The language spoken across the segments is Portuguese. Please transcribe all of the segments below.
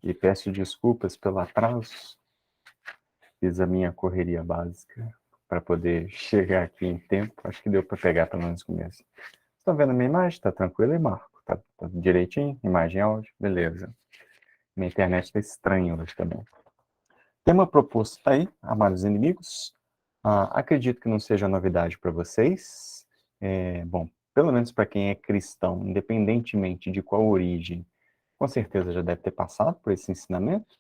E peço desculpas pelo atraso. Fiz a minha correria básica para poder chegar aqui em tempo. Acho que deu para pegar pelo menos o começo. Estão vendo a minha imagem? Está tranquilo aí, Marco? Tá direitinho? Imagem e áudio? Beleza. Minha internet está estranha hoje também. Tema proposto aí, amados inimigos. Acredito que não seja novidade para vocês. Bom, pelo menos para quem é cristão, independentemente de qual origem, com certeza já deve ter passado por esse ensinamento.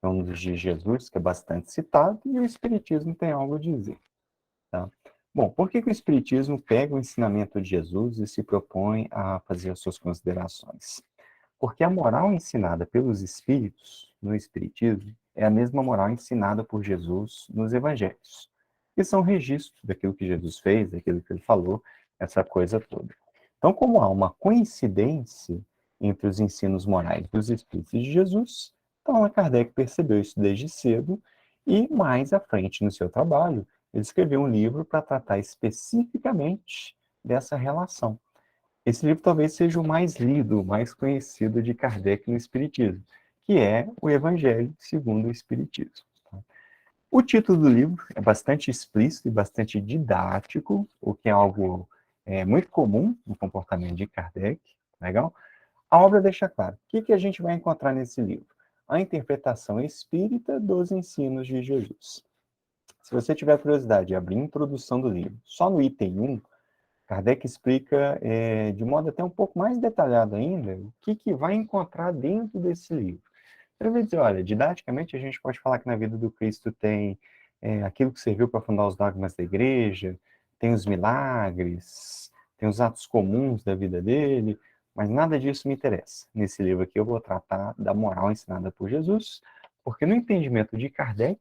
É um dos de Jesus, que é bastante citado, e o Espiritismo tem algo a dizer. Tá? Bom, por que o Espiritismo pega o ensinamento de Jesus e se propõe a fazer as suas considerações? Porque a moral ensinada pelos Espíritos no Espiritismo é a mesma moral ensinada por Jesus nos Evangelhos, que são registros daquilo que Jesus fez, daquilo que ele falou, essa coisa toda. Então, como há uma coincidência entre os ensinos morais dos Espíritos e de Jesus, então Allan Kardec percebeu isso desde cedo e, mais à frente no seu trabalho, ele escreveu um livro para tratar especificamente dessa relação. Esse livro talvez seja o mais lido, o mais conhecido de Kardec no Espiritismo, que é o Evangelho segundo o Espiritismo. O título do livro é bastante explícito e bastante didático, o que é algo muito comum no comportamento de Kardec. Legal? A obra deixa claro. O que a gente vai encontrar nesse livro? A interpretação espírita dos ensinos de Jesus. Se você tiver curiosidade de abrir a introdução do livro, só no item 1, Kardec explica de modo até um pouco mais detalhado ainda o que vai encontrar dentro desse livro. Ele vai dizer, olha, didaticamente a gente pode falar que na vida do Cristo tem aquilo que serviu para fundar os dogmas da igreja, tem os milagres, tem os atos comuns da vida dele, mas nada disso me interessa. Nesse livro aqui eu vou tratar da moral ensinada por Jesus, porque no entendimento de Kardec,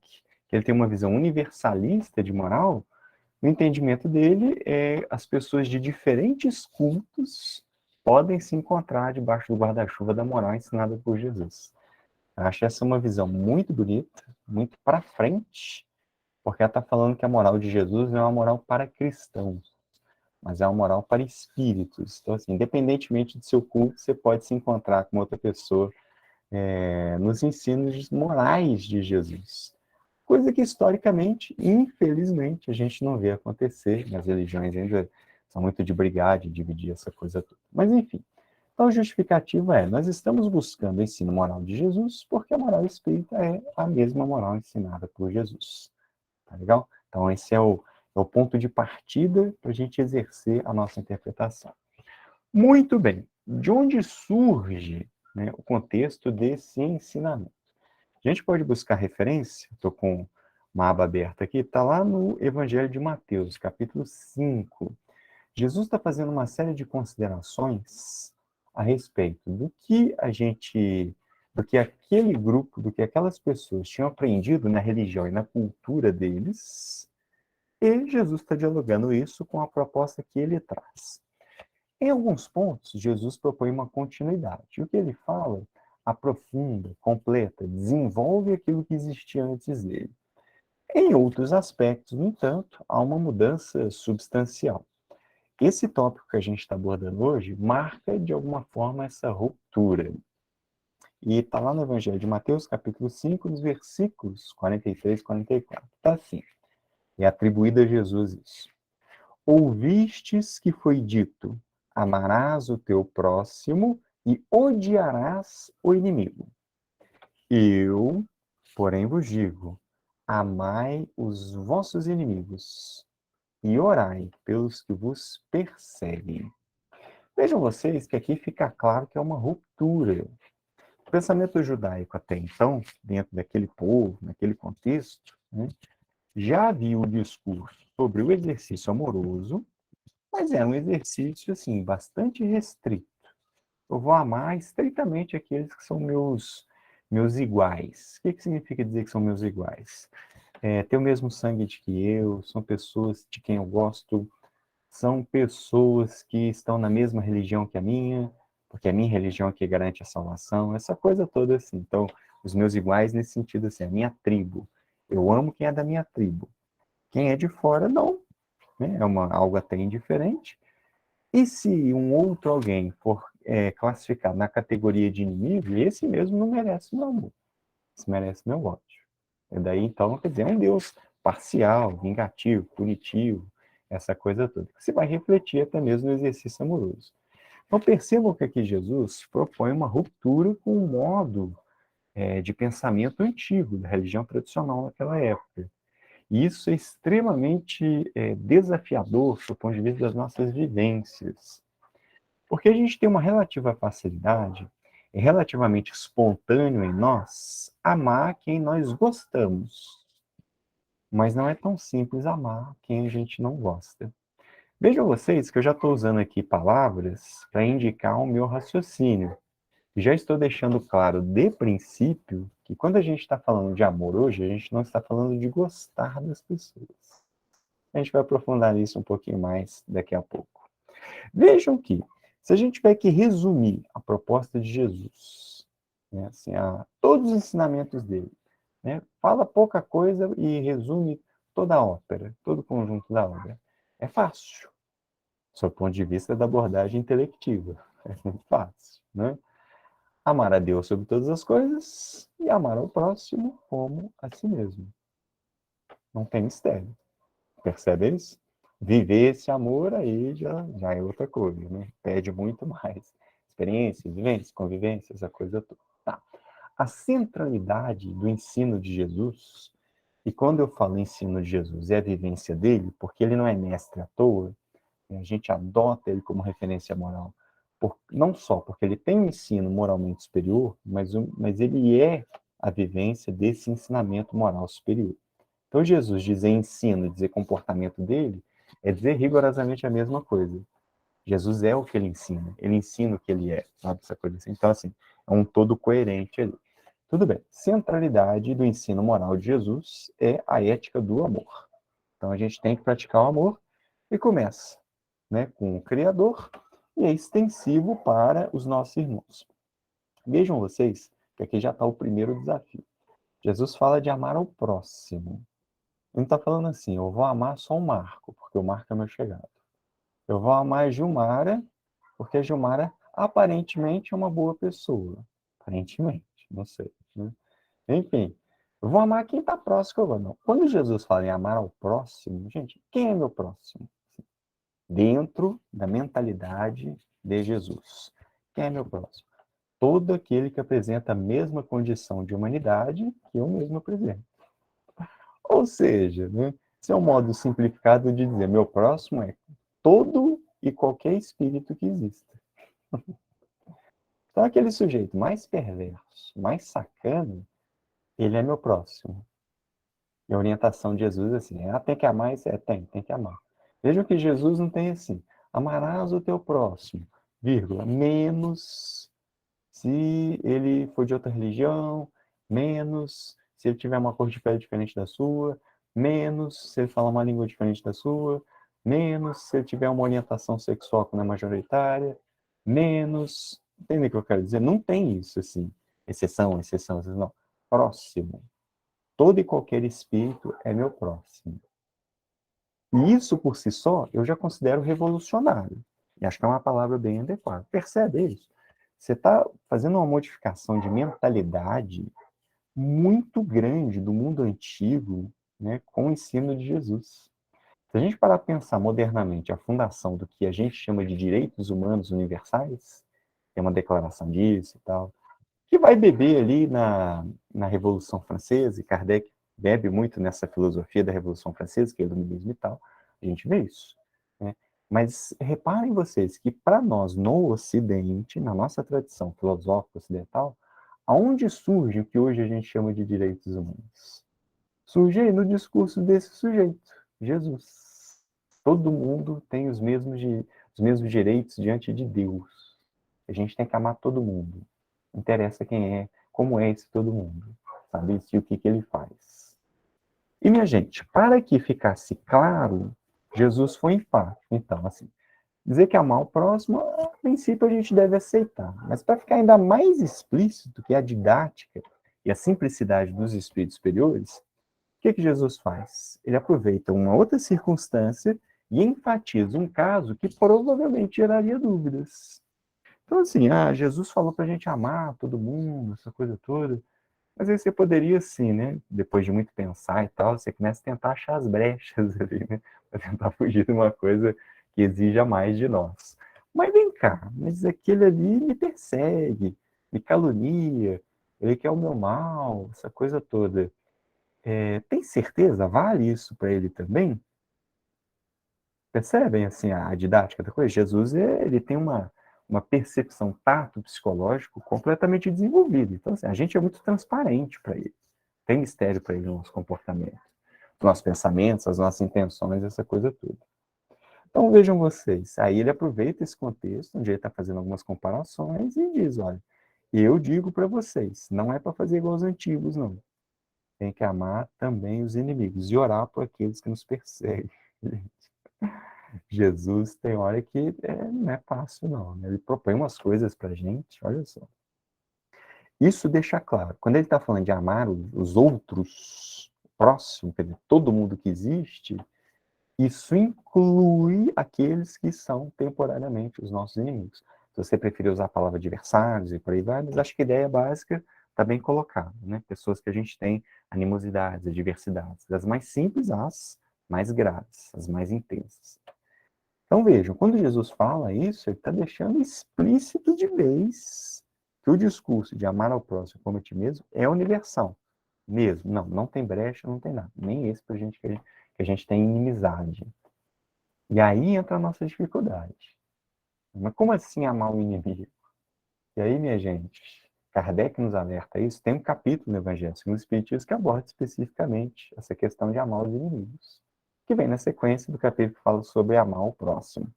que ele tem uma visão universalista de moral, no entendimento dele, as pessoas de diferentes cultos podem se encontrar debaixo do guarda-chuva da moral ensinada por Jesus. Eu acho essa uma visão muito bonita, muito para frente, porque ela está falando que a moral de Jesus não é uma moral para cristãos, mas é uma moral para espíritos. Então, assim, independentemente do seu culto, você pode se encontrar com outra pessoa nos ensinos morais de Jesus. Coisa que, historicamente, infelizmente, a gente não vê acontecer. As religiões ainda são muito de brigar, de dividir essa coisa toda. Mas, enfim. Então, a justificativa nós estamos buscando o ensino moral de Jesus porque a moral espírita é a mesma moral ensinada por Jesus. Tá legal? Então, esse é o ponto de partida para a gente exercer a nossa interpretação. Muito bem. De onde surge o contexto desse ensinamento? A gente pode buscar referência, estou com uma aba aberta aqui, está lá no Evangelho de Mateus, capítulo 5. Jesus está fazendo uma série de considerações a respeito do que aquele grupo, do que aquelas pessoas tinham aprendido na religião e na cultura deles, e Jesus está dialogando isso com a proposta que ele traz. Em alguns pontos, Jesus propõe uma continuidade. O que ele fala aprofunda, completa, desenvolve aquilo que existia antes dele. Em outros aspectos, no entanto, há uma mudança substancial. Esse tópico que a gente está abordando hoje marca, de alguma forma, essa ruptura. E está lá no Evangelho de Mateus, capítulo 5, nos versículos 43 e 44. Está assim, é atribuído a Jesus isso. Ouvistes que foi dito, amarás o teu próximo e odiarás o inimigo. Eu, porém, vos digo, amai os vossos inimigos e orai pelos que vos perseguem. Vejam vocês que aqui fica claro que é uma ruptura. O pensamento judaico até então, dentro daquele povo, naquele contexto, já havia um discurso sobre o exercício amoroso, mas é um exercício, assim, bastante restrito. Eu vou amar estritamente aqueles que são meus iguais. O que significa dizer que são meus iguais? Ter o mesmo sangue de que eu, são pessoas de quem eu gosto, são pessoas que estão na mesma religião que a minha, porque a minha religião é que garante a salvação, essa coisa toda assim. Então, os meus iguais nesse sentido assim, a minha tribo. Eu amo quem é da minha tribo. Quem é de fora, não. Né? É algo até indiferente. E se um outro alguém for classificado na categoria de inimigo, esse mesmo não merece meu amor. Esse merece meu ódio. E daí, então, quer dizer, é um Deus parcial, vingativo, punitivo, essa coisa toda. Você vai refletir até mesmo no exercício amoroso. Então, percebam que aqui Jesus propõe uma ruptura com o modo de pensamento antigo, da religião tradicional naquela época. E isso é extremamente desafiador do ponto de vista das nossas vivências. Porque a gente tem uma relativa facilidade, é relativamente espontâneo em nós, amar quem nós gostamos. Mas não é tão simples amar quem a gente não gosta. Vejam vocês que eu já estou usando aqui palavras para indicar o meu raciocínio. Já estou deixando claro de princípio que quando a gente está falando de amor hoje, a gente não está falando de gostar das pessoas. A gente vai aprofundar nisso um pouquinho mais daqui a pouco. Vejam que, se a gente tiver que resumir a proposta de Jesus, né, assim, todos os ensinamentos dele, né, fala pouca coisa e resume toda a ópera, todo o conjunto da obra. É fácil, do seu ponto de vista da abordagem intelectiva. É muito fácil, né? Amar a Deus sobre todas as coisas e amar ao próximo como a si mesmo. Não tem mistério. Percebe isso? Viver esse amor aí já é outra coisa, né? Pede muito mais. Experiências, vivências, convivências, a coisa toda. Tá. A centralidade do ensino de Jesus, e quando eu falo ensino de Jesus, é a vivência dele, porque ele não é mestre à toa, a gente adota ele como referência moral, não só porque ele tem um ensino moralmente superior, mas ele é a vivência desse ensinamento moral superior. Então, Jesus dizer ensino, dizer comportamento dele, é dizer rigorosamente a mesma coisa. Jesus é o que ele ensina o que ele é, sabe? Essa coisa assim. Então, assim, é um todo coerente ali. Tudo bem. Centralidade do ensino moral de Jesus é a ética do amor. Então, a gente tem que praticar o amor e começa, né, com o Criador e é extensivo para os nossos irmãos. Vejam vocês que aqui já está o primeiro desafio. Jesus fala de amar ao próximo. Ele não está falando assim, eu vou amar só o Marco, porque o Marco é meu chegado. Eu vou amar a Gilmara, porque a Gilmara aparentemente é uma boa pessoa. Aparentemente, não sei. Né? Enfim, eu vou amar quem está próximo que eu vou. Não. Quando Jesus fala em amar ao próximo, gente, quem é meu próximo? Dentro da mentalidade de Jesus. Quem é meu próximo? Todo aquele que apresenta a mesma condição de humanidade que eu mesmo apresento. Ou seja, né, esse é um modo simplificado de dizer, meu próximo é todo e qualquer espírito que exista. Então, aquele sujeito mais perverso, mais sacana, ele é meu próximo. E a orientação de Jesus é assim, tem que amar, tem que amar. Vejam que Jesus não tem assim, amarás o teu próximo, vírgula, menos se ele for de outra religião, menos se ele tiver uma cor de pele diferente da sua, menos se ele falar uma língua diferente da sua, menos se ele tiver uma orientação sexual que não é majoritária, menos... Entende o que eu quero dizer? Não tem isso, assim, exceção, não. Próximo. Todo e qualquer espírito é meu próximo. E isso, por si só, eu já considero revolucionário. E acho que é uma palavra bem adequada. Percebe isso? Você está fazendo uma modificação de mentalidade muito grande do mundo antigo, né, com o ensino de Jesus. Se a gente parar para pensar modernamente a fundação do que a gente chama de direitos humanos universais, tem uma declaração disso e tal, que vai beber ali na Revolução Francesa, e Kardec bebe muito nessa filosofia da Revolução Francesa, que é o iluminismo e tal, a gente vê isso. Né? Mas reparem vocês que para nós, no Ocidente, na nossa tradição filosófica ocidental, aonde surge o que hoje a gente chama de direitos humanos? Surge aí no discurso desse sujeito, Jesus. Todo mundo tem os mesmos direitos diante de Deus. A gente tem que amar todo mundo. Não interessa quem é, como é esse todo mundo. Sabe? E o que ele faz. E, minha gente, para que ficasse claro, Jesus foi enfático. Então, assim, dizer que amar o próximo, a princípio a gente deve aceitar. Mas para ficar ainda mais explícito que a didática e a simplicidade dos espíritos superiores, o que Jesus faz? Ele aproveita uma outra circunstância e enfatiza um caso que provavelmente geraria dúvidas. Então, assim, Jesus falou para a gente amar todo mundo, essa coisa toda. Mas aí você poderia, assim, né? Depois de muito pensar e tal, você começa a tentar achar as brechas ali, né? Para tentar fugir de uma coisa que exija mais de nós. Mas vem cá, mas aquele ali me persegue, me calunia, ele quer o meu mal, essa coisa toda. Tem certeza? Vale isso para ele também? Percebem, assim, a didática da coisa? Jesus, ele tem uma percepção tato psicológico completamente desenvolvida. Então, assim, a gente é muito transparente para ele. Tem mistério para ele no nosso comportamento, nos nossos pensamentos, as nossas intenções, essa coisa toda. Então, vejam vocês, aí ele aproveita esse contexto, onde ele está fazendo algumas comparações, e diz, olha, eu digo para vocês, não é para fazer igual aos antigos, não. Tem que amar também os inimigos e orar por aqueles que nos perseguem. Jesus tem hora que não é fácil, não. Né? Ele propõe umas coisas para a gente, olha só. Isso deixa claro, quando ele está falando de amar os outros próximos, quer dizer, todo mundo que existe, isso inclui aqueles que são temporariamente os nossos inimigos. Se você preferir usar a palavra adversários e por aí vai, mas acho que a ideia básica está bem colocada. Né? Pessoas que a gente tem animosidades, adversidades, das mais simples às mais graves, as mais intensas. Então vejam, quando Jesus fala isso, ele está deixando explícito de vez que o discurso de amar ao próximo como a ti mesmo é universal. Mesmo. Não tem brecha, não tem nada. Nem esse pra gente que a gente tem inimizade. E aí entra a nossa dificuldade. Mas como assim amar o inimigo? E aí, minha gente, Kardec nos alerta a isso. Tem um capítulo no Evangelho segundo o Espiritismo que aborda especificamente essa questão de amar os inimigos, que vem na sequência do capítulo que fala sobre amar o próximo.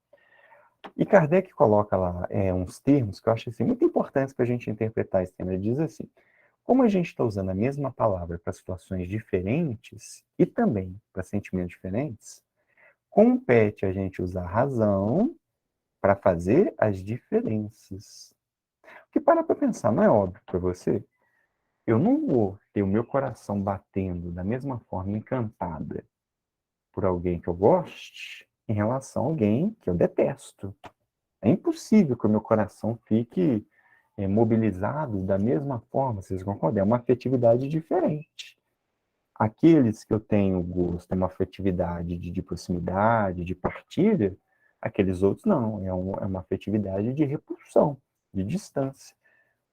E Kardec coloca lá uns termos que eu acho assim, muito importantes para a gente interpretar esse tema. Ele diz assim, como a gente está usando a mesma palavra para situações diferentes e também para sentimentos diferentes, compete a gente usar a razão para fazer as diferenças. Porque para pensar, não é óbvio para você? Eu não vou ter o meu coração batendo da mesma forma encantada por alguém que eu goste em relação a alguém que eu detesto. É impossível que o meu coração fique mobilizado da mesma forma, vocês concordam? É uma afetividade diferente. Aqueles que eu tenho gosto, é uma afetividade de proximidade, de partilha, aqueles outros não, é uma afetividade de repulsão, de distância.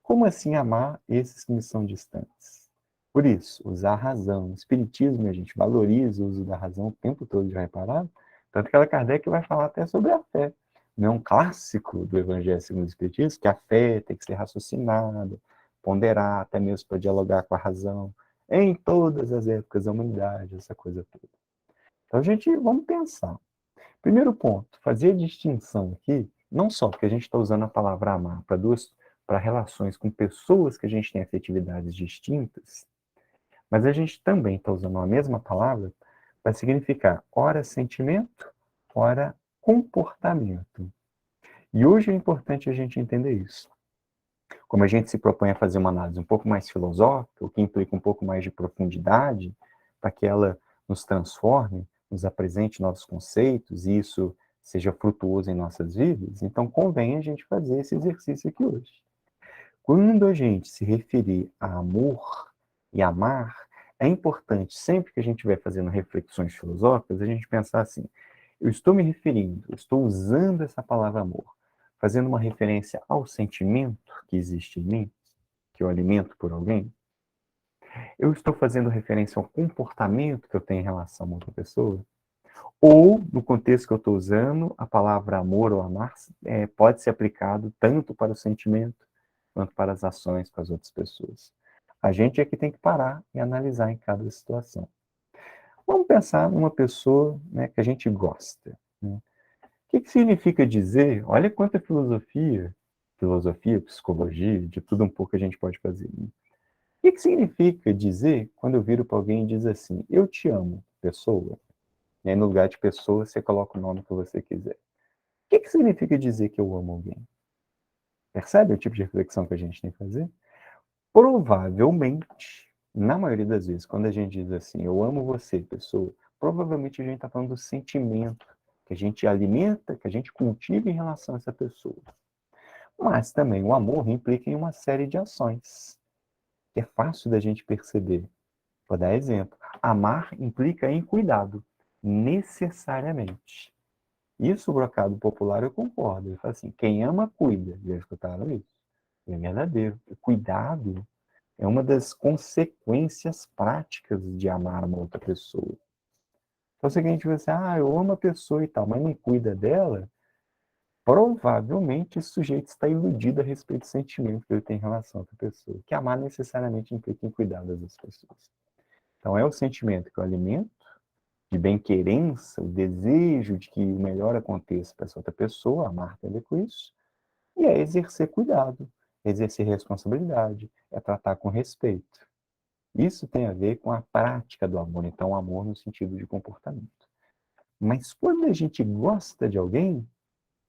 Como assim amar esses que me são distantes? Por isso, usar a razão. O Espiritismo, a gente valoriza o uso da razão o tempo todo, já repararam? Tanto que ela Kardec vai falar até sobre a fé. Não é um clássico do Evangelho segundo o Espiritismo, que a fé tem que ser raciocinada, ponderar, até mesmo para dialogar com a razão, em todas as épocas da humanidade, essa coisa toda. Então, gente, vamos pensar. Primeiro ponto, fazer a distinção aqui, não só porque a gente está usando a palavra amar para relações com pessoas que a gente tem afetividades distintas, mas a gente também está usando a mesma palavra para significar ora sentimento, ora comportamento. E hoje é importante a gente entender isso. Como a gente se propõe a fazer uma análise um pouco mais filosófica, o que implica um pouco mais de profundidade, para que ela nos transforme, nos apresente novos conceitos e isso seja frutuoso em nossas vidas, então convém a gente fazer esse exercício aqui hoje. Quando a gente se referir a amor e amar, é importante, sempre que a gente estiver fazendo reflexões filosóficas, a gente pensar assim, eu estou me referindo, eu estou usando essa palavra amor, fazendo uma referência ao sentimento que existe em mim, que eu alimento por alguém, eu estou fazendo referência ao comportamento que eu tenho em relação a outra pessoa, ou, no contexto que eu estou usando, a palavra amor ou amar pode ser aplicado tanto para o sentimento quanto para as ações com as outras pessoas. A gente é que tem que parar e analisar em cada situação. Vamos pensar numa pessoa, né, que a gente gosta. Né? O que significa dizer, olha quanta filosofia, psicologia, de tudo um pouco a gente pode fazer. Né? O que significa dizer quando eu viro para alguém e diz assim, eu te amo, pessoa? E aí no lugar de pessoa você coloca o nome que você quiser. O que significa dizer que eu amo alguém? Percebe o tipo de reflexão que a gente tem que fazer? Provavelmente, na maioria das vezes, quando a gente diz assim, eu amo você, pessoa, provavelmente a gente está falando do sentimento que a gente alimenta, que a gente cultiva em relação a essa pessoa. Mas também o amor implica em uma série de ações, que é fácil da gente perceber. Vou dar exemplo. Amar implica em cuidado, necessariamente. Isso, o brocado popular, eu concordo. Ele fala assim, quem ama, cuida. Já escutaram isso? É verdadeiro. O cuidado é uma das consequências práticas de amar uma outra pessoa. Então, se a gente vai assim, eu amo a pessoa e tal, mas não cuida dela, provavelmente esse sujeito está iludido a respeito do sentimento que ele tem em relação a outra pessoa. Que amar necessariamente implica em cuidar das pessoas. Então, é o sentimento que eu alimento, de bem-querença, o desejo de que o melhor aconteça para essa outra pessoa, amar tem a ver com isso, e é exercer cuidado, é exercer responsabilidade, é tratar com respeito. Isso tem a ver com a prática do amor, então amor no sentido de comportamento. Mas quando a gente gosta de alguém,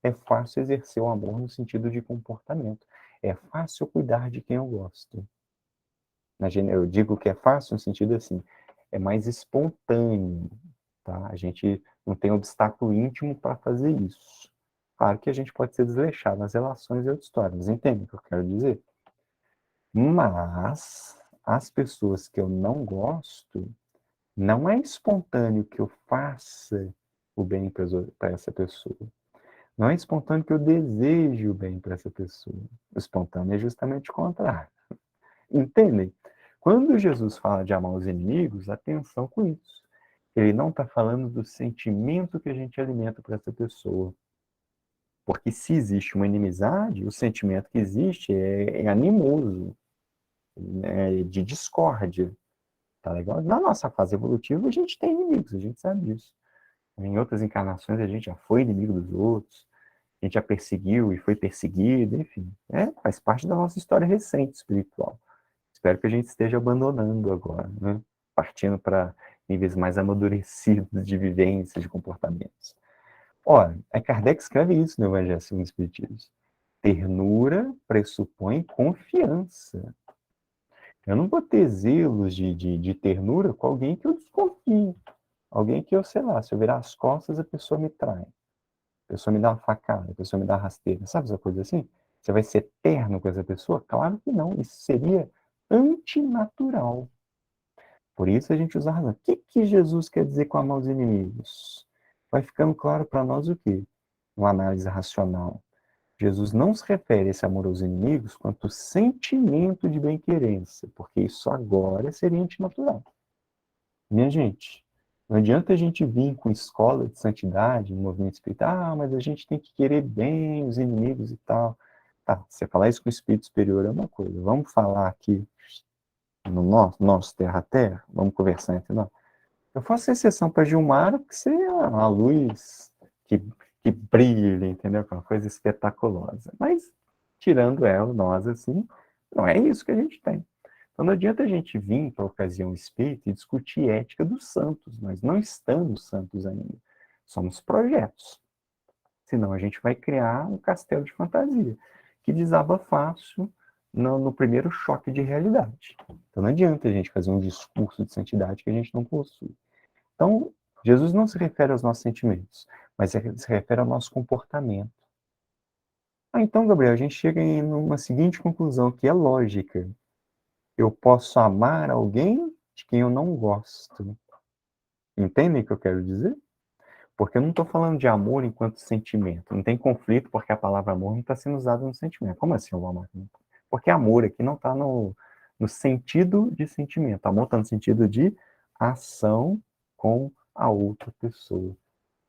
é fácil exercer o amor no sentido de comportamento. É fácil cuidar de quem eu gosto. Eu digo que é fácil no sentido assim, é mais espontâneo, tá? A gente não tem obstáculo íntimo para fazer isso. Claro que a gente pode ser desleixado nas relações e outras histórias, mas entende o que eu quero dizer? Mas as pessoas que eu não gosto, não é espontâneo que eu faça o bem para essa pessoa. Não é espontâneo que eu deseje o bem para essa pessoa. O espontâneo é justamente o contrário. Entendem? Quando Jesus fala de amar os inimigos, atenção com isso. Ele não está falando do sentimento que a gente alimenta para essa pessoa. Porque se existe uma inimizade, o sentimento que existe é animoso, é de discórdia. Tá legal? Na nossa fase evolutiva, a gente tem inimigos, a gente sabe disso. Em outras encarnações, a gente já foi inimigo dos outros, a gente já perseguiu e foi perseguido, enfim. Faz parte da nossa história recente espiritual. Espero que a gente esteja abandonando agora, né? Partindo para níveis mais amadurecidos de vivências, de comportamentos. Olha, Kardec escreve isso no Evangelho segundo o Espiritismo. Ternura pressupõe confiança. Eu não vou ter zelos de ternura com alguém que eu desconfio. Alguém que eu, sei lá, se eu virar as costas, a pessoa me trai. A pessoa me dá uma facada, a pessoa me dá uma rasteira. Sabe essa coisa assim? Você vai ser terno com essa pessoa? Claro que não. Isso seria antinatural. Por isso a gente usa a razão. O que Jesus quer dizer com amar os inimigos? Vai ficando claro para nós o quê? Uma análise racional. Jesus não se refere a esse amor aos inimigos quanto sentimento de bem-querença, porque isso agora seria antinatural. Minha gente, não adianta a gente vir com escola de santidade, movimento espiritual, mas a gente tem que querer bem os inimigos e tal. Tá, você falar isso com o espírito superior é uma coisa. Vamos falar aqui no nosso terra a terra, vamos conversar entre nós. Eu faço exceção para Gilmar, porque você é uma luz que, que brilha, entendeu? Que é uma coisa espetaculosa. Mas, tirando ela, nós, assim, não é isso que a gente tem. Então, não adianta a gente vir para a ocasião espírita e discutir ética dos santos. Nós não estamos santos ainda. Somos projetos. Senão, a gente vai criar um castelo de fantasia, que desaba fácil no primeiro choque de realidade. Então, não adianta a gente fazer um discurso de santidade que a gente não possui. Então, Jesus não se refere aos nossos sentimentos, mas se refere ao nosso comportamento. Então, Gabriel, a gente chega em uma seguinte conclusão, que é lógica. Eu posso amar alguém de quem eu não gosto. Entendem o que eu quero dizer? Porque eu não estou falando de amor enquanto sentimento. Não tem conflito porque a palavra amor não está sendo usada no sentimento. Como assim eu vou amar? Porque amor aqui não está no sentido de sentimento. Amor está no sentido de ação com a outra pessoa.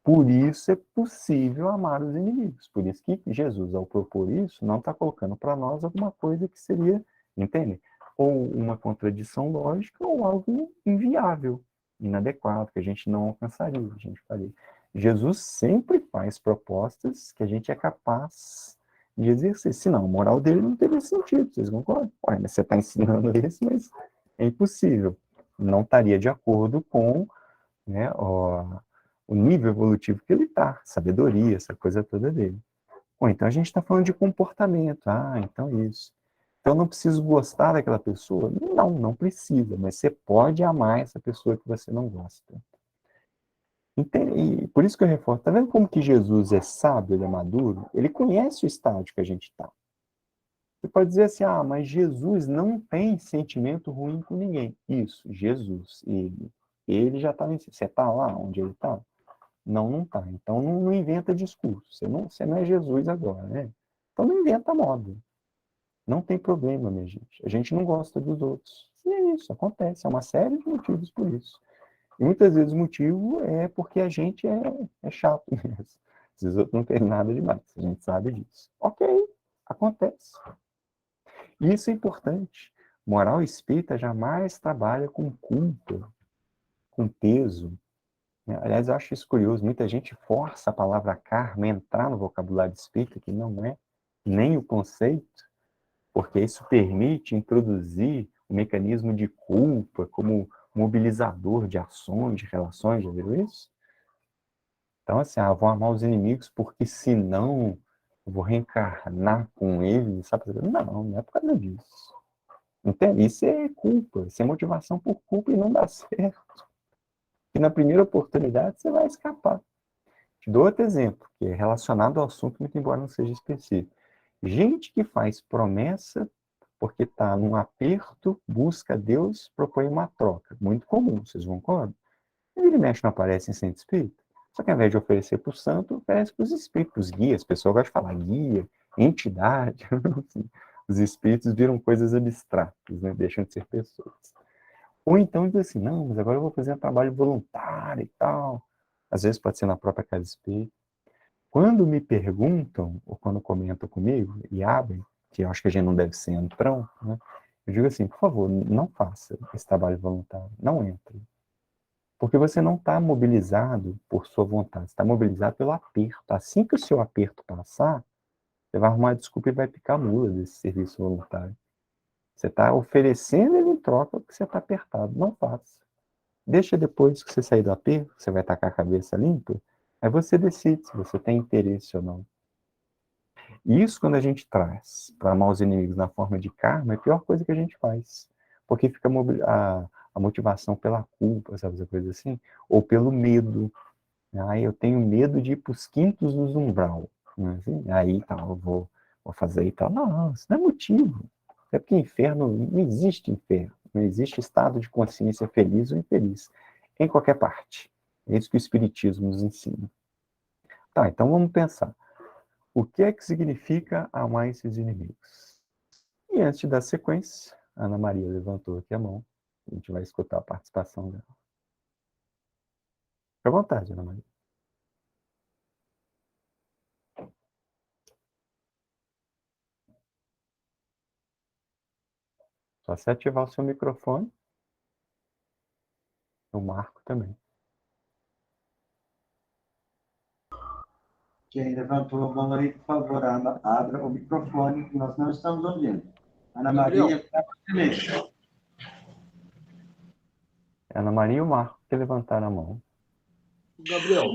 Por isso é possível amar os inimigos. Por isso que Jesus, ao propor isso, não está colocando para nós alguma coisa que seria, entende? Ou uma contradição lógica ou algo inviável, inadequado, que a gente não alcançaria, a gente faria. Jesus sempre faz propostas que a gente é capaz de exercer. Senão, a moral dele não teria sentido, vocês concordam? Ué, mas você está ensinando isso, mas é impossível. Não estaria de acordo com, né, o nível evolutivo que ele está, sabedoria, essa coisa toda dele. Bom, então a gente está falando de comportamento. Então isso. Então eu não preciso gostar daquela pessoa? Não, não precisa, mas você pode amar essa pessoa que você não gosta. E por isso que eu reforço, tá vendo como que Jesus é sábio, ele é maduro? Ele conhece o estágio que a gente está. Você pode dizer assim, mas Jesus não tem sentimento ruim com ninguém. Isso, Jesus, ele já está em si. Você está lá onde ele está? Não, não está. Então não inventa discurso. Você não é Jesus agora, né? Então não inventa moda. Não tem problema, minha gente. A gente não gosta dos outros. E é isso, acontece. É uma série de motivos por isso. E muitas vezes o motivo é porque a gente é chato mesmo. Às vezes outros não tem nada demais. A gente sabe disso. Ok, acontece. Isso é importante. Moral espírita jamais trabalha com culpa, com peso. Aliás, eu acho isso curioso. Muita gente força a palavra karma a entrar no vocabulário espírita, que não é nem o conceito, porque isso permite introduzir o mecanismo de culpa como mobilizador de ações, de relações. Já viram isso? Então, assim, vou amar os inimigos porque senão eu vou reencarnar com eles, sabe? Não é por causa disso. Entende? Isso é culpa, isso é motivação por culpa e não dá certo. E na primeira oportunidade você vai escapar. Te dou outro exemplo, que é relacionado ao assunto, muito embora não seja específico. Gente que faz promessa porque está num aperto, busca Deus, propõe uma troca. Muito comum, vocês concordam? Ele mexe não aparece em centro espírita. Só que ao invés de oferecer para o santo, oferece para os espíritos, guias. As pessoas gostam de falar guia, entidade. Os espíritos viram coisas abstratas, né? Deixam de ser pessoas. Ou então diz assim, não, mas agora eu vou fazer um trabalho voluntário e tal. Às vezes pode ser na própria casa espírita. Quando me perguntam, ou quando comentam comigo e abrem, que eu acho que a gente não deve ser entrão, né? Eu digo assim, por favor, não faça esse trabalho voluntário, não entre. Porque você não está mobilizado por sua vontade, você está mobilizado pelo aperto. Assim que o seu aperto passar, você vai arrumar desculpa e vai picar a mula desse serviço voluntário. Você está oferecendo ele em troca porque você está apertado. Não faça. Deixa depois que você sair do aperto, você vai estar com a cabeça limpa, aí você decide se você tem interesse ou não. E isso, quando a gente traz para amar os inimigos na forma de karma, é a pior coisa que a gente faz. Porque fica a motivação pela culpa, sabe, essa coisa assim? Ou pelo medo. Eu tenho medo de ir para os quintos do umbral. Né? Assim, aí tá, eu vou fazer e tal. Não, isso não é motivo. É porque inferno, não existe inferno. Não existe estado de consciência feliz ou infeliz. Em qualquer parte. É isso que o Espiritismo nos ensina. Tá, então vamos pensar. O que é que significa amar esses inimigos? E antes de dar sequência, a Ana Maria levantou aqui a mão. A gente vai escutar a participação dela. Fique à vontade, Ana Maria. Só se ativar o seu microfone. O Marco também. Quem levantou a mão aí, por favor, abra o microfone, que nós não estamos ouvindo. Ana Maria, Ana Maria e o Marco que levantaram a mão. Gabriel.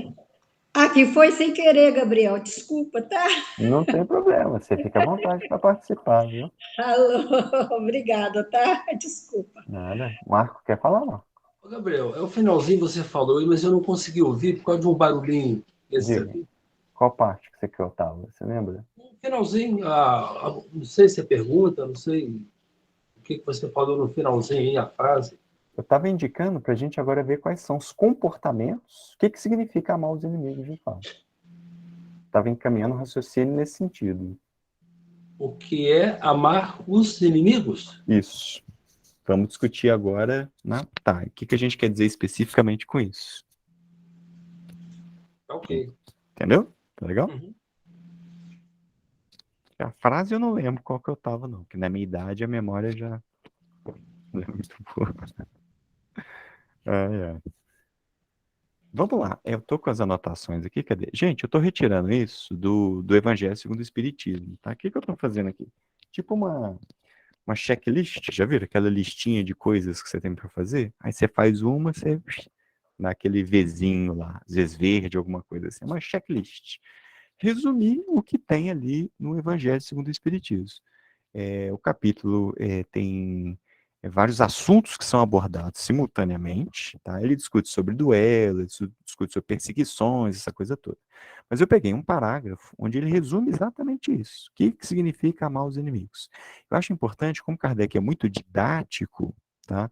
Aqui foi sem querer, Gabriel. Desculpa, tá? Não tem problema, você fica à vontade para participar, viu? Alô, obrigada, tá? Desculpa. Nada. Marco, quer falar, Marco? Gabriel, é o finalzinho você falou aí, mas eu não consegui ouvir por causa de um barulhinho esse Diga, aqui. qual parte que você quer eu tava? Você lembra? No finalzinho, não sei se é pergunta, não sei o que você falou no finalzinho aí, a frase. Eu estava indicando para a gente agora ver quais são os comportamentos, o que significa amar os inimigos de fato. Estava encaminhando o raciocínio nesse sentido. O que é amar os inimigos? Isso. Vamos discutir agora, Tá, o que a gente quer dizer especificamente com isso? Ok. Entendeu? Tá legal? Uhum. A frase eu não lembro qual que eu tava, não, porque na minha idade a memória já não é muito boa. Vamos lá, eu tô com as anotações aqui, cadê? Gente, eu tô retirando isso do Evangelho segundo o Espiritismo, tá? O que eu tô fazendo aqui? Tipo uma checklist, já viram aquela listinha de coisas que você tem para fazer? Aí você faz uma, você dá aquele Vzinho lá, às vezes verde, alguma coisa assim, uma checklist. Resumir o que tem ali no Evangelho segundo o Espiritismo. O capítulo tem vários assuntos que são abordados simultaneamente, tá? Ele discute sobre duelo, ele discute sobre perseguições, essa coisa toda. Mas eu peguei um parágrafo onde ele resume exatamente isso. O que significa amar os inimigos? Eu acho importante, como Kardec é muito didático, tá?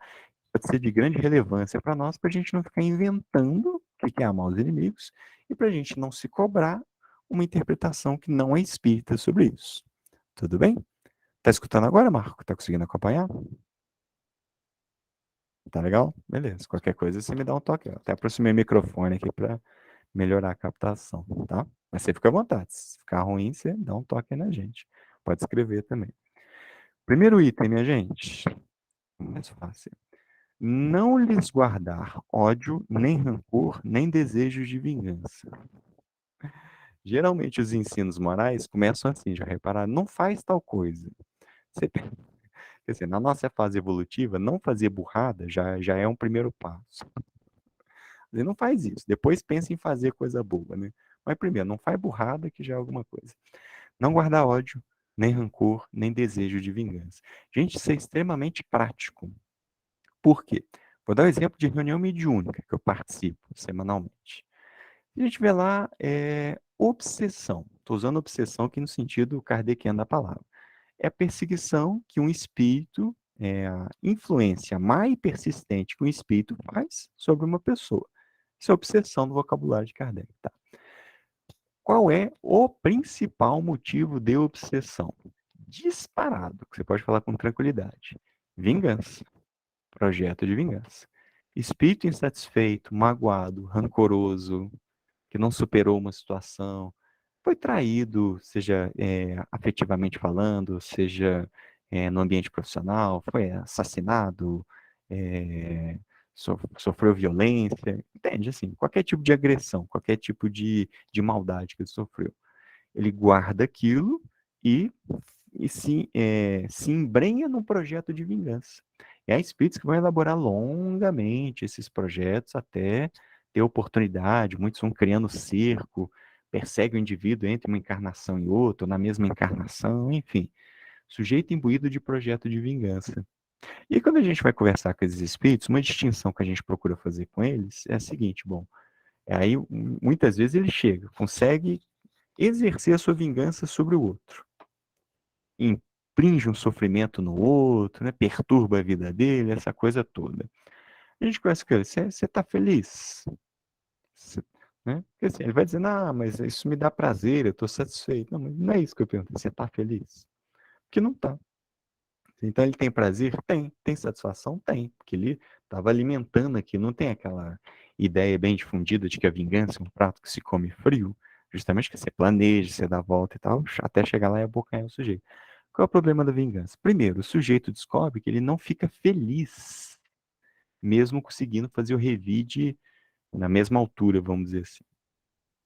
Pode ser de grande relevância para nós, para a gente não ficar inventando o que é amar os inimigos e para a gente não se cobrar uma interpretação que não é espírita sobre isso. Tudo bem? Tá escutando agora, Marco? Tá conseguindo acompanhar? Tá legal? Beleza. Qualquer coisa você me dá um toque. Eu até aproximei o microfone aqui para melhorar a captação, tá? Mas você fica à vontade. Se ficar ruim, você dá um toque aí na gente. Pode escrever também. Primeiro item, minha gente. Mais fácil. Não lhes guardar ódio, nem rancor, nem desejos de vingança. Geralmente os ensinos morais começam assim, já repararam? Não faz tal coisa. Você, quer dizer, na nossa fase evolutiva, não fazer burrada já é um primeiro passo. Ele não faz isso. Depois pensa em fazer coisa boa, né? Mas primeiro, não faz burrada que já é alguma coisa. Não guardar ódio, nem rancor, nem desejo de vingança. Gente, isso é extremamente prático. Por quê? Vou dar um exemplo de reunião mediúnica que eu participo semanalmente. A gente vê lá obsessão. Estou usando obsessão aqui no sentido kardeciano da palavra. É a perseguição que um espírito, a influência mais persistente que um espírito faz sobre uma pessoa. Isso é obsessão no vocabulário de Kardec. Tá? Qual é o principal motivo de obsessão? Disparado, que você pode falar com tranquilidade. Vingança. Projeto de vingança. Espírito insatisfeito, magoado, rancoroso, que não superou uma situação, foi traído, seja afetivamente falando, seja no ambiente profissional, foi assassinado, sofreu violência, entende? Assim, qualquer tipo de agressão, qualquer tipo de maldade que ele sofreu. Ele guarda aquilo e se embrenha num projeto de vingança. E há espíritos que vão elaborar longamente esses projetos até ter oportunidade, muitos vão criando cerco, persegue o indivíduo entre uma encarnação e outra, ou na mesma encarnação, enfim. Sujeito imbuído de projeto de vingança. E quando a gente vai conversar com esses espíritos, uma distinção que a gente procura fazer com eles é a seguinte, bom, aí muitas vezes ele chega, consegue exercer a sua vingança sobre o outro. Infringe um sofrimento no outro, né? Perturba a vida dele, essa coisa toda. A gente conhece com ele, você está feliz? Cê, né? Porque assim, ele vai dizer, não, mas isso me dá prazer, eu estou satisfeito. Não, mas não é isso que eu pergunto, você está feliz? Porque não está. Então ele tem prazer? Tem. Tem satisfação? Tem. Porque ele estava alimentando aqui, não tem aquela ideia bem difundida de que a vingança é um prato que se come frio, justamente que você planeja, você dá a volta e tal, até chegar lá e abocanhar o sujeito. Qual é o problema da vingança? Primeiro, o sujeito descobre que ele não fica feliz, mesmo conseguindo fazer o revide na mesma altura, vamos dizer assim.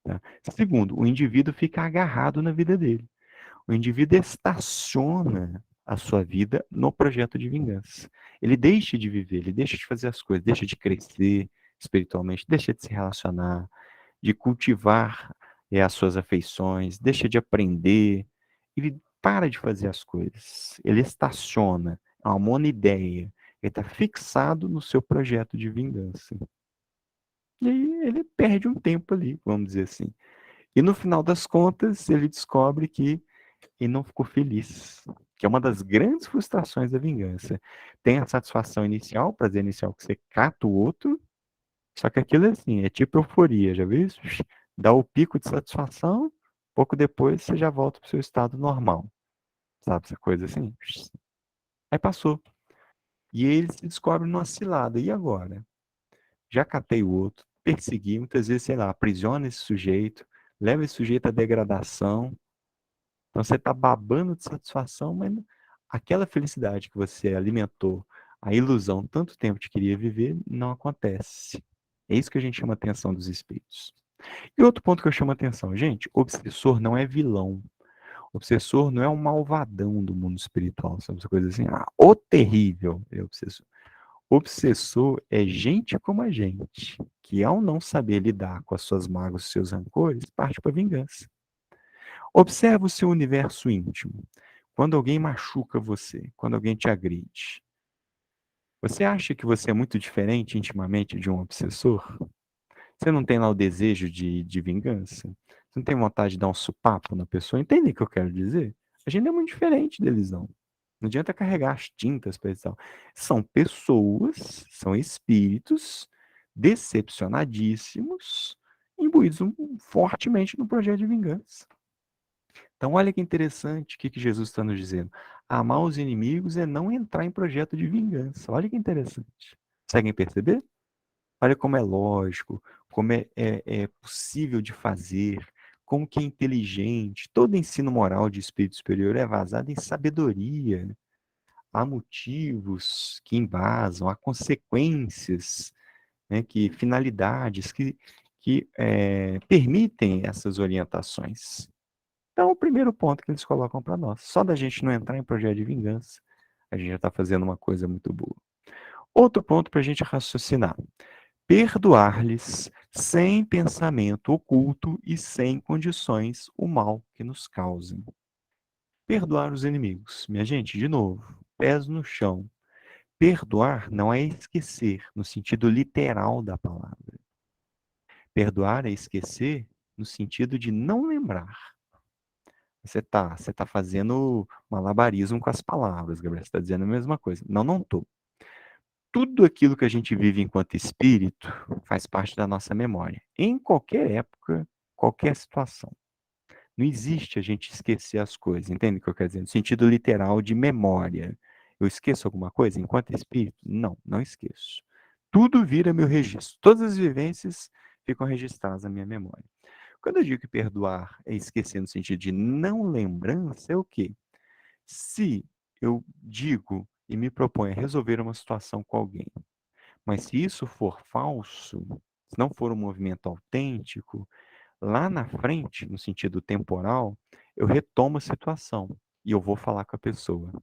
Tá? Segundo, o indivíduo fica agarrado na vida dele. O indivíduo estaciona a sua vida no projeto de vingança. Ele deixa de viver, ele deixa de fazer as coisas, deixa de crescer espiritualmente, deixa de se relacionar, de cultivar as suas afeições, deixa de aprender, ele para de fazer as coisas, ele estaciona, é uma monoideia, ele está fixado no seu projeto de vingança. E aí ele perde um tempo ali, vamos dizer assim. E no final das contas, ele descobre que ele não ficou feliz, que é uma das grandes frustrações da vingança. Tem a satisfação inicial, o prazer inicial que você cata o outro, só que aquilo é assim, é tipo euforia, já viu isso? Dá o pico de satisfação, pouco depois você já volta para o seu estado normal. Sabe, essa coisa assim? Aí passou. E aí ele se descobre numa cilada. E agora? Já catei o outro, persegui, muitas vezes, sei lá, aprisiona esse sujeito, leva esse sujeito à degradação. Então você está babando de satisfação, mas aquela felicidade que você alimentou, a ilusão tanto tempo que queria viver, não acontece. É isso que a gente chama a atenção dos espíritos. E outro ponto que eu chamo a atenção, gente, obsessor não é vilão. Obsessor não é um malvadão do mundo espiritual, sabe essa coisa assim? O terrível é obsessor. Obsessor é gente como a gente, que ao não saber lidar com as suas mágoas e seus rancores, parte para a vingança. Observa o seu universo íntimo. Quando alguém machuca você, quando alguém te agride, Você acha que você é muito diferente intimamente de um obsessor? Você não tem lá o desejo de vingança? Você não tem vontade de dar um supapo na pessoa? Entende o que eu quero dizer? A gente não é muito diferente deles, não. Não adianta carregar as tintas para eles. Não. São pessoas, são espíritos decepcionadíssimos, imbuídos fortemente no projeto de vingança. Então, olha que interessante o que Jesus está nos dizendo. Amar os inimigos é não entrar em projeto de vingança. Olha que interessante. Conseguem perceber? Olha como é lógico, como é possível de fazer, como que é inteligente. Todo ensino moral de espírito superior é vazado em sabedoria. Há motivos que embasam, há consequências, né, finalidades que permitem essas orientações. Então, o primeiro ponto que eles colocam para nós, só da gente não entrar em projeto de vingança, a gente já está fazendo uma coisa muito boa. Outro ponto para a gente raciocinar. Perdoar-lhes sem pensamento oculto e sem condições o mal que nos causem. Perdoar os inimigos. Minha gente, de novo, pés no chão. Perdoar não é esquecer, no sentido literal da palavra. Perdoar é esquecer no sentido de não lembrar. Você tá fazendo malabarismo com as palavras, Gabriel. Você está dizendo a mesma coisa. Não, não estou. Tudo aquilo que a gente vive enquanto espírito faz parte da nossa memória. Em qualquer época, qualquer situação. Não existe a gente esquecer as coisas, entende o que eu quero dizer? No sentido literal de memória. Eu esqueço alguma coisa enquanto espírito? Não, não esqueço. Tudo vira meu registro. Todas as vivências ficam registradas na minha memória. Quando eu digo que perdoar é esquecer no sentido de não lembrança, é o quê? Se eu digo e me proponho a resolver uma situação com alguém, mas se isso for falso, se não for um movimento autêntico, lá na frente, no sentido temporal, eu retomo a situação e eu vou falar com a pessoa.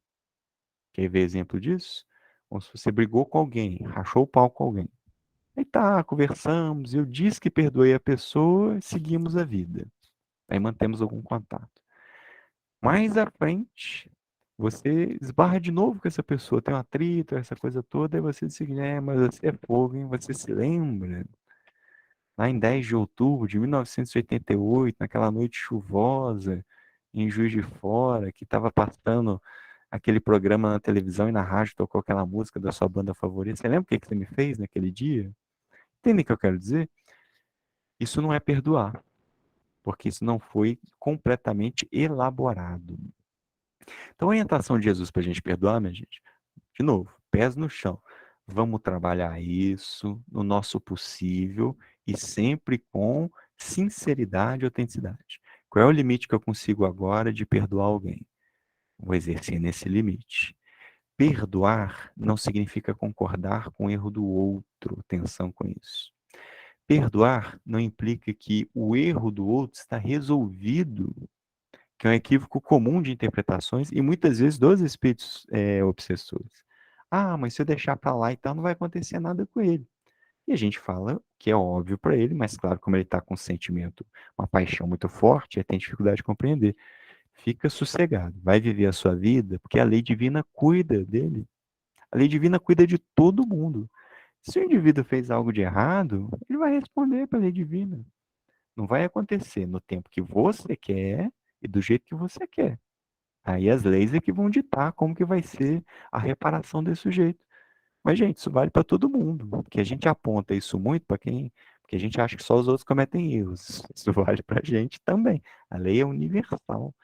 Quer ver exemplo disso? Ou se você brigou com alguém, rachou o pau com alguém. Aí tá, conversamos, eu disse que perdoei a pessoa, seguimos a vida. Aí mantemos algum contato. Mais à frente, você esbarra de novo com essa pessoa, tem um atrito, essa coisa toda, aí você diz, mas você é fogo, hein? Você se lembra? Lá em 10 de outubro de 1988, naquela noite chuvosa, em Juiz de Fora, que estava passando aquele programa na televisão e na rádio tocou aquela música da sua banda favorita. Você lembra o que você me fez naquele dia? Entende o que eu quero dizer? Isso não é perdoar, porque isso não foi completamente elaborado. Então, a orientação de Jesus para a gente perdoar, minha gente, de novo, pés no chão. Vamos trabalhar isso no nosso possível e sempre com sinceridade e autenticidade. Qual é o limite que eu consigo agora de perdoar alguém? Vou exercer nesse limite. Perdoar não significa concordar com o erro do outro. Atenção com isso. Perdoar não implica que o erro do outro está resolvido, que é um equívoco comum de interpretações e muitas vezes dos espíritos obsessores. Ah, mas se eu deixar para lá e tal, não vai acontecer nada com ele. E a gente fala que é óbvio para ele, mas claro, como ele está com um sentimento, uma paixão muito forte, ele tem dificuldade de compreender. Fica sossegado, vai viver a sua vida, porque a lei divina cuida dele. A lei divina cuida de todo mundo. Se o indivíduo fez algo de errado, ele vai responder para a lei divina. Não vai acontecer no tempo que você quer e do jeito que você quer. Aí as leis é que vão ditar como que vai ser a reparação desse sujeito. Mas, gente, isso vale para todo mundo. Porque a gente aponta isso muito para quem. Porque a gente acha que só os outros cometem erros. Isso vale para a gente também. A lei é universal.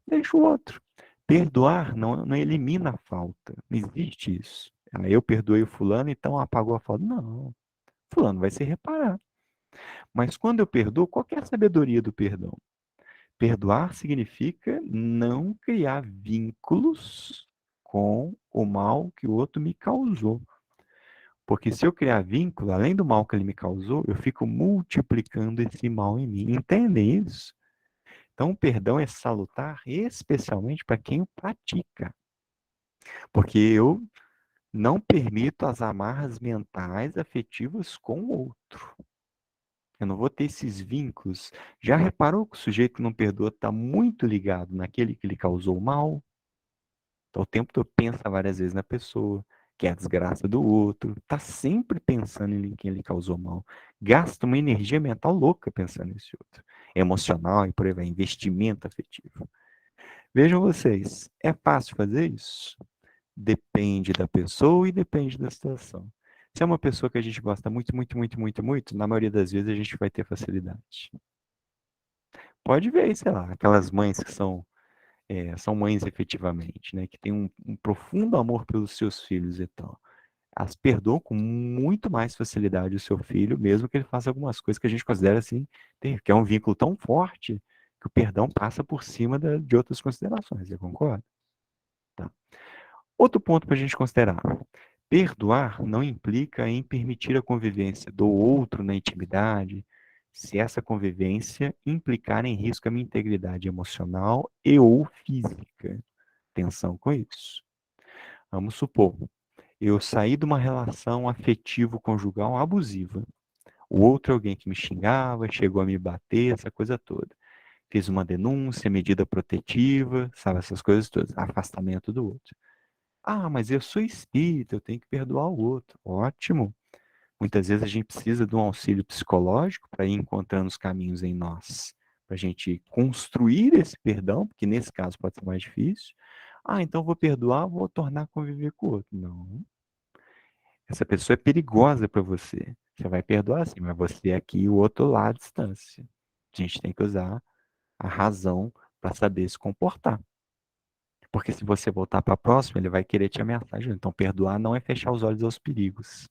Deixa o outro. Perdoar não elimina a falta. Não existe isso. Eu perdoei o fulano, então apagou a falta. Não. Fulano vai se reparar. Mas quando eu perdoo, qual que é a sabedoria do perdão? Perdoar significa não criar vínculos com o mal que o outro me causou. Porque se eu criar vínculo, além do mal que ele me causou, eu fico multiplicando esse mal em mim. Entendem isso? Então, o perdão é salutar especialmente para quem o pratica. Porque eu não permito as amarras mentais afetivas com o outro. Eu não vou ter esses vínculos. Já reparou que o sujeito que não perdoa está muito ligado naquele que lhe causou mal? Então, o tempo todo pensa várias vezes na pessoa, quer a desgraça do outro, tá sempre pensando em quem ele causou mal, gasta uma energia mental louca pensando nesse outro, emocional e por aí vai, investimento afetivo. Vejam vocês, é fácil fazer isso? Depende da pessoa e depende da situação. Se é uma pessoa que a gente gosta muito, muito, muito, muito, muito, na maioria das vezes a gente vai ter facilidade. Pode ver aí, sei lá, aquelas mães que são mães efetivamente, né? Que têm um profundo amor pelos seus filhos e tal. Elas perdoam com muito mais facilidade o seu filho, mesmo que ele faça algumas coisas que a gente considera assim, que é um vínculo tão forte que o perdão passa por cima de outras considerações, você concorda? Tá. Outro ponto para a gente considerar. Perdoar não implica em permitir a convivência do outro na intimidade, se essa convivência implicar em risco à minha integridade emocional e ou física. Atenção com isso. Vamos supor, eu saí de uma relação afetivo-conjugal abusiva. O outro é alguém que me xingava, chegou a me bater, essa coisa toda. Fiz uma denúncia, medida protetiva, sabe, essas coisas todas. Afastamento do outro. Ah, mas eu sou espírita, eu tenho que perdoar o outro. Ótimo. Muitas vezes a gente precisa de um auxílio psicológico para ir encontrando os caminhos em nós, para a gente construir esse perdão, porque nesse caso pode ser mais difícil. Ah, então vou perdoar, vou tornar a conviver com o outro. Não. Essa pessoa é perigosa para você. Você vai perdoar sim, mas você é aqui e o outro lá à distância. A gente tem que usar a razão para saber se comportar. Porque se você voltar para a próxima, ele vai querer te ameaçar. Então, perdoar não é fechar os olhos aos perigos.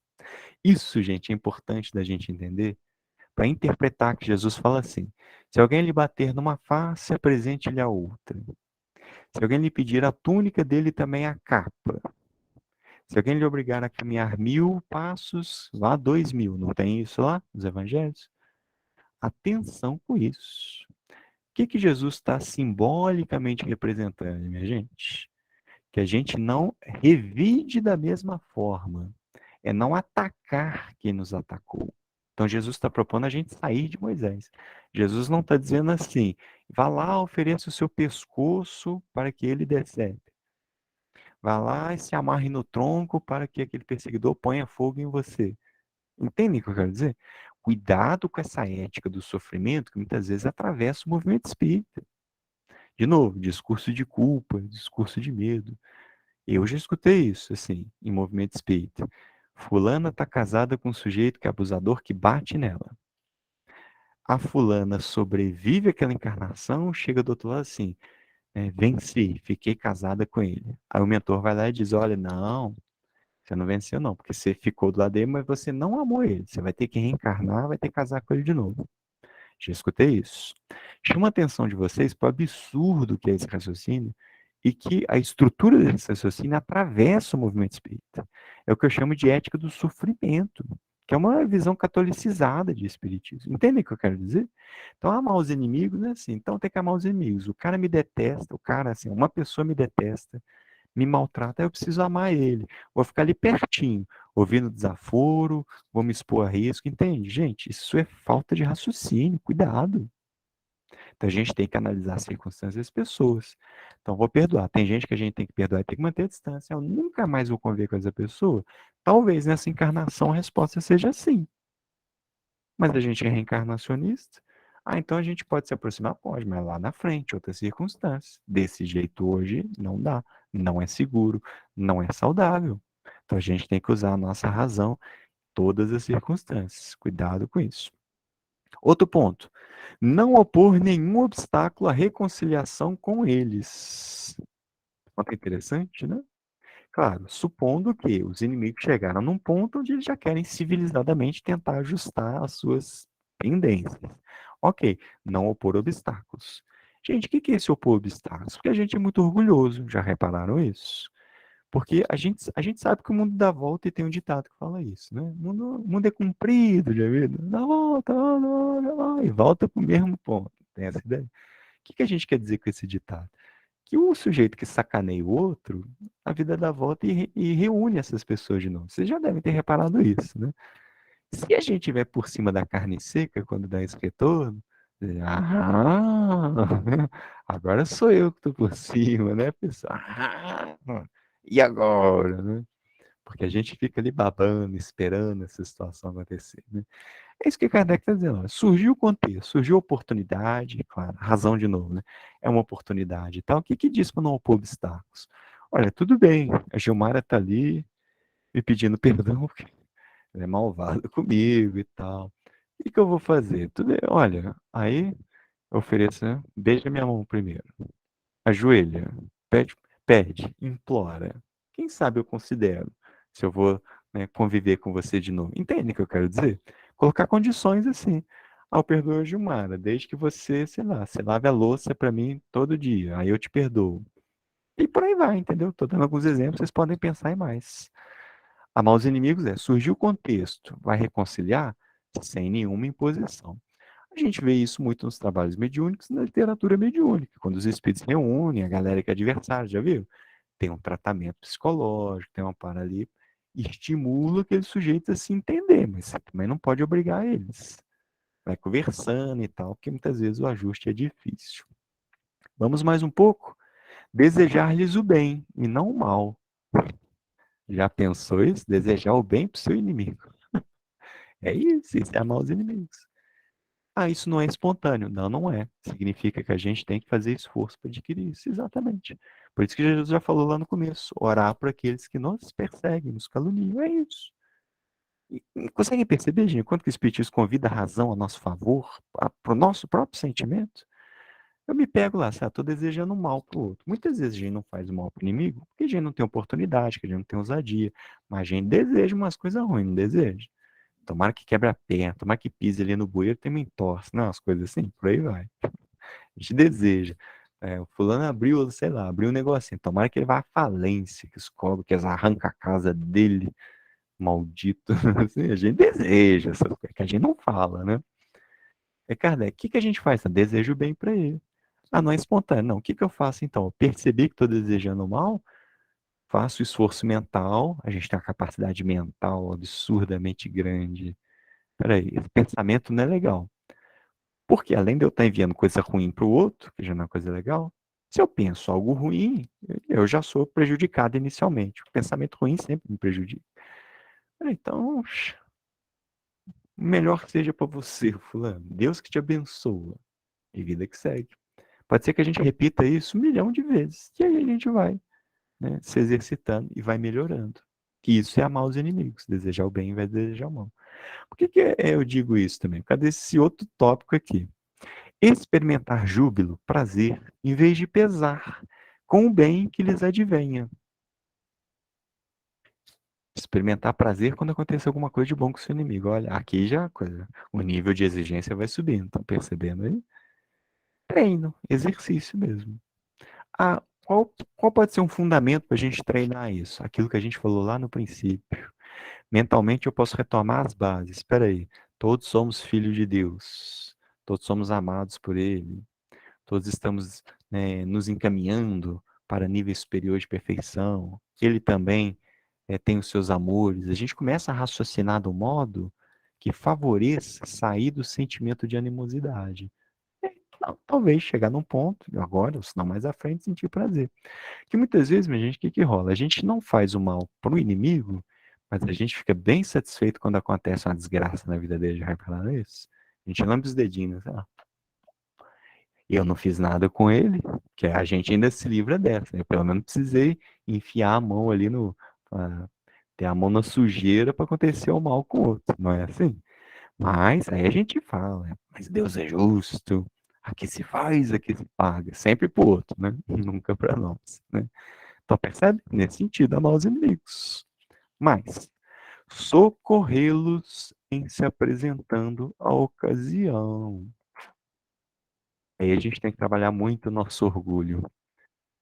Isso, gente, é importante da gente entender para interpretar que Jesus fala assim: se alguém lhe bater numa face, apresente-lhe a outra. Se alguém lhe pedir a túnica, dele também a capa. Se alguém lhe obrigar a caminhar 1000 passos, vá 2000. Não tem isso lá nos evangelhos? Atenção com isso. O que Jesus está simbolicamente representando, minha gente? Que a gente não revide da mesma forma. É não atacar quem nos atacou. Então Jesus está propondo a gente sair de Moisés. Jesus não está dizendo assim, vá lá, ofereça o seu pescoço para que ele decebe. Vá lá e se amarre no tronco para que aquele perseguidor ponha fogo em você. Entendem o que eu quero dizer? Cuidado com essa ética do sofrimento que muitas vezes atravessa o movimento espírita. De novo, discurso de culpa, discurso de medo. Eu já escutei isso, assim, em movimento espírita. Fulana está casada com um sujeito que é abusador que bate nela. A fulana sobrevive àquela encarnação, chega do outro lado assim, venci, fiquei casada com ele. Aí o mentor vai lá e diz, olha, não, você não venceu não, porque você ficou do lado dele, mas você não amou ele. Você vai ter que reencarnar, vai ter que casar com ele de novo. Já escutei isso. Chama a atenção de vocês para o absurdo que é esse raciocínio e que a estrutura desse raciocínio atravessa o movimento espírita. É o que eu chamo de ética do sofrimento, que é uma visão catolicizada de espiritismo. Entendem o que eu quero dizer? Então, amar os inimigos não é assim. Então, tem que amar os inimigos. O cara me detesta, o cara, assim, uma pessoa me detesta, me maltrata, eu preciso amar ele. Vou ficar ali pertinho, ouvindo desaforo, vou me expor a risco, entende? Gente, isso é falta de raciocínio, cuidado. Então a gente tem que analisar as circunstâncias das pessoas. Então vou perdoar. Tem gente que a gente tem que perdoar e tem que manter a distância. Eu nunca mais vou conviver com essa pessoa. Talvez nessa encarnação a resposta seja sim. Mas a gente é reencarnacionista. Ah, então a gente pode se aproximar? Pode, mas lá na frente, outras circunstâncias. Desse jeito hoje não dá. Não é seguro, não é saudável. Então a gente tem que usar a nossa razão em todas as circunstâncias. Cuidado com isso. Outro ponto. Não opor nenhum obstáculo à reconciliação com eles. Ponto interessante, né? Claro, supondo que os inimigos chegaram num ponto onde eles já querem civilizadamente tentar ajustar as suas pendências. Ok, não opor obstáculos. Gente, o que é esse opor obstáculos? Porque a gente é muito orgulhoso, já repararam isso? Porque a gente sabe que o mundo dá volta e tem um ditado que fala isso, né? O mundo é comprido, já viu? Dá volta, e volta para o mesmo ponto. Tem essa ideia? O que a gente quer dizer com esse ditado? Que o sujeito que sacaneia o outro, a vida dá volta e reúne essas pessoas de novo. Vocês já devem ter reparado isso, né? Se a gente estiver por cima da carne seca, quando dá esse retorno, agora sou eu que estou por cima, né, pessoal? E agora, né? Porque a gente fica ali babando, esperando essa situação acontecer, né? É isso que Kardec está dizendo. Ó, surgiu o contexto, surgiu a oportunidade, claro, razão de novo, né? É uma oportunidade e tal. O que que diz para não opor obstáculos? Olha, tudo bem, a Gilmara está ali me pedindo perdão, porque ela é malvada comigo e tal. O que que eu vou fazer? Tudo bem, olha, aí eu ofereço, né? Beija minha mão primeiro. Ajoelha, pede, implora. Quem sabe eu considero se eu vou, né, conviver com você de novo. Entende o que eu quero dizer? Colocar condições assim. Ah, eu perdoo a Gilmara, desde que você, sei lá, você lave a louça para mim todo dia. Aí eu te perdoo. E por aí vai, entendeu? Tô dando alguns exemplos, vocês podem pensar em mais. Amar os inimigos surgiu o contexto, vai reconciliar sem nenhuma imposição. A gente vê isso muito nos trabalhos mediúnicos e na literatura mediúnica, quando os espíritos se reúnem, a galera que é adversária, já viu? Tem um tratamento psicológico, tem uma para ali, estimula aqueles sujeitos a se entender, mas você também não pode obrigar eles. Vai conversando e tal, porque muitas vezes o ajuste é difícil. Vamos mais um pouco? Desejar-lhes o bem e não o mal. Já pensou isso? Desejar o bem para o seu inimigo. É isso é amar os inimigos. Ah, isso não é espontâneo. Não, não é. Significa que a gente tem que fazer esforço para adquirir isso, exatamente. Por isso que Jesus já falou lá no começo: orar por aqueles que nos perseguem, nos caluniam. É isso. E conseguem perceber, gente, quanto que o Espiritismo convida a razão a nosso favor, para o nosso próprio sentimento? Eu me pego lá, sabe? Estou desejando mal para o outro. Muitas vezes a gente não faz o mal para o inimigo, porque a gente não tem oportunidade, que a gente não tem ousadia. Mas a gente deseja umas coisas ruins, não deseja? Tomara que quebre a perna, tomara que pise ali no bueiro, tem uma entorse, não, as coisas assim, por aí vai. A gente deseja. O fulano abriu, sei lá, abriu um negocinho, tomara que ele vá à falência, que os cobras, que eles arrancam a casa dele, maldito. Assim, a gente deseja essas coisas, que a gente não fala, né? Kardec, o que que a gente faz? Desejo bem para ele. Ah, não é espontâneo, não. O que que eu faço então? Eu percebi que estou desejando mal, faço esforço mental, a gente tem uma capacidade mental absurdamente grande. Peraí, esse pensamento não é legal. Porque além de eu estar enviando coisa ruim para o outro, que já não é coisa legal, se eu penso algo ruim, eu já sou prejudicado inicialmente. O pensamento ruim sempre me prejudica. Então, melhor seja para você, fulano. Deus que te abençoa. E vida que segue. Pode ser que a gente repita isso 1 milhão de vezes. E aí a gente vai, né, se exercitando e vai melhorando. Que isso é amar os inimigos. Desejar o bem ao invés de desejar o mal. Por que eu digo isso também? Por causa desse outro tópico aqui. Experimentar júbilo, prazer, em vez de pesar, com o bem que lhes advenha. Experimentar prazer quando acontecer alguma coisa de bom com o seu inimigo. Olha, aqui já o nível de exigência vai subindo, estão percebendo aí? Treino, exercício mesmo. Ah, qual pode ser um fundamento para a gente treinar isso? Aquilo que a gente falou lá no princípio. Mentalmente eu posso retomar as bases. Espera aí, todos somos filhos de Deus. Todos somos amados por Ele. Todos estamos, né, nos encaminhando para nível superior de perfeição. Ele também tem os seus amores. A gente começa a raciocinar do modo que favoreça sair do sentimento de animosidade. Talvez chegar num ponto, agora, ou se não mais à frente, sentir prazer. Que muitas vezes, minha gente, o que que rola? A gente não faz o mal para o inimigo, mas a gente fica bem satisfeito quando acontece uma desgraça na vida dele. Já repararam isso? A gente lambe os dedinhos. E eu não fiz nada com ele, que a gente ainda se livra dessa, né? Pelo menos precisei enfiar a mão ali ter a mão na sujeira para acontecer o mal com o outro, não é assim? Mas aí a gente fala, né? Mas Deus é justo, aqui se faz, aqui se paga, sempre pro outro, né? Nunca para nós, né? Então percebe? Nesse sentido, amar os inimigos. Mas socorrê-los em se apresentando à ocasião. Aí a gente tem que trabalhar muito o nosso orgulho.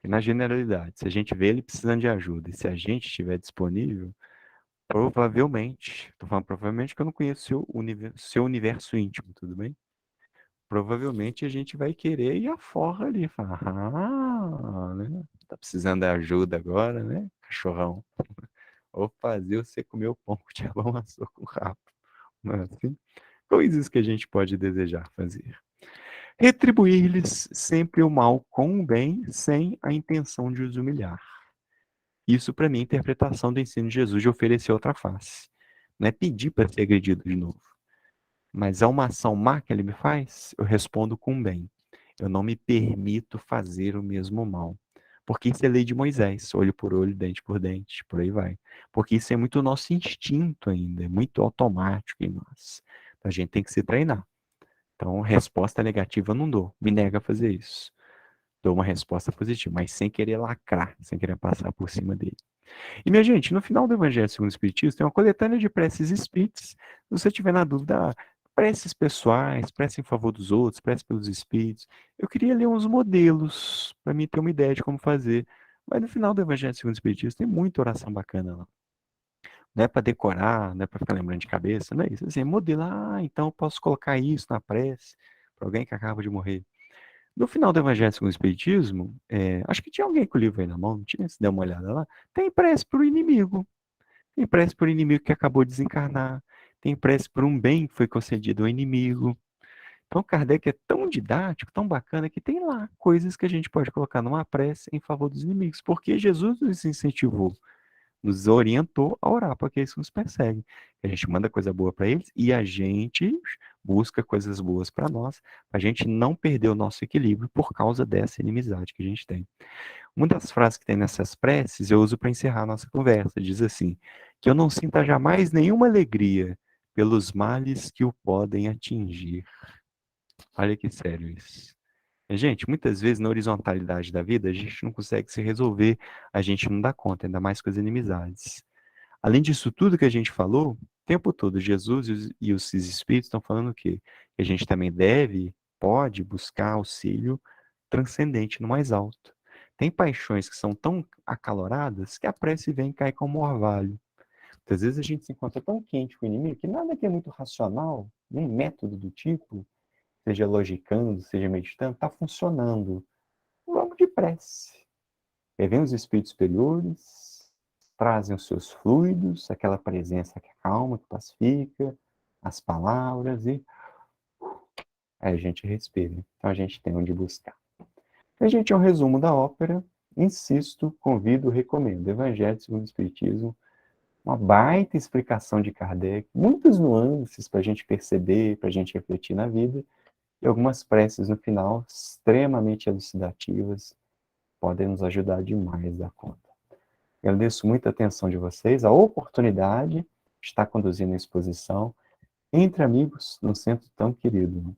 E na generalidade, se a gente vê ele precisando de ajuda e se a gente estiver disponível, provavelmente, estou falando provavelmente que eu não conheço seu universo íntimo, tudo bem? Provavelmente a gente vai querer ir afora ali, falar, né? Tá precisando de ajuda agora, né, cachorrão? Vou fazer você comer o pão que o diabo amassou com o rabo. Não é assim? Coisas que a gente pode desejar fazer. Retribuir-lhes sempre o mal com o bem, sem a intenção de os humilhar. Isso, para mim, é a interpretação do ensino de Jesus de oferecer outra face. Não é pedir para ser agredido de novo. Mas a uma ação má que ele me faz, eu respondo com bem. Eu não me permito fazer o mesmo mal. Porque isso é lei de Moisés, olho por olho, dente por dente, por aí vai. Porque isso é muito nosso instinto ainda, é muito automático em nós. A gente tem que se treinar. Então, resposta negativa eu não dou, me nega a fazer isso. Dou uma resposta positiva, mas sem querer lacrar, sem querer passar por cima dele. E, minha gente, no final do Evangelho segundo o Espiritismo, tem uma coletânea de preces espíritas. Se você tiver na dúvida, preces pessoais, prece em favor dos outros, prece pelos espíritos. Eu queria ler uns modelos, para mim ter uma ideia de como fazer. Mas no final do Evangelho segundo o Espiritismo tem muita oração bacana lá. Não é para decorar, não é para ficar lembrando de cabeça, não é isso. Assim, é modelo, então eu posso colocar isso na prece para alguém que acaba de morrer. No final do Evangelho segundo o Espiritismo, acho que tinha alguém com o livro aí na mão, não tinha? Se der uma olhada lá, tem prece para o inimigo. Tem prece por inimigo que acabou de desencarnar. Tem prece por um bem que foi concedido ao inimigo. Então, Kardec é tão didático, tão bacana, que tem lá coisas que a gente pode colocar numa prece em favor dos inimigos. Porque Jesus nos incentivou, nos orientou a orar para aqueles que nos perseguem. A gente manda coisa boa para eles e a gente busca coisas boas para nós, para a gente não perder o nosso equilíbrio por causa dessa inimizade que a gente tem. Uma das frases que tem nessas preces eu uso para encerrar a nossa conversa. Diz assim: que eu não sinta jamais nenhuma alegria pelos males que o podem atingir. Olha que sério isso. Gente, muitas vezes na horizontalidade da vida a gente não consegue se resolver, a gente não dá conta, ainda mais com as inimizades. Além disso tudo que a gente falou, o tempo todo, Jesus e os espíritos estão falando o quê? Que a gente também pode buscar auxílio transcendente no mais alto. Tem paixões que são tão acaloradas que a prece vem e cai como um orvalho. Às vezes a gente se encontra tão quente com o inimigo que nada que é muito racional, nem método do tipo, seja logicando, seja meditando, está funcionando. Vamos de prece. Aí vem os espíritos superiores, trazem os seus fluidos, aquela presença que acalma, que pacifica, as palavras e aí a gente respira. Então a gente tem onde buscar. A gente é um resumo da ópera. Insisto, convido, recomendo. Evangelho segundo o Espiritismo, uma baita explicação de Kardec, muitas nuances para a gente perceber, para a gente refletir na vida, e algumas preces no final extremamente elucidativas, podem nos ajudar demais da conta. Agradeço muito a atenção de vocês, a oportunidade de estar conduzindo a exposição entre amigos num centro tão querido.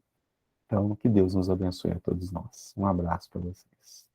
Então, que Deus nos abençoe a todos nós. Um abraço para vocês.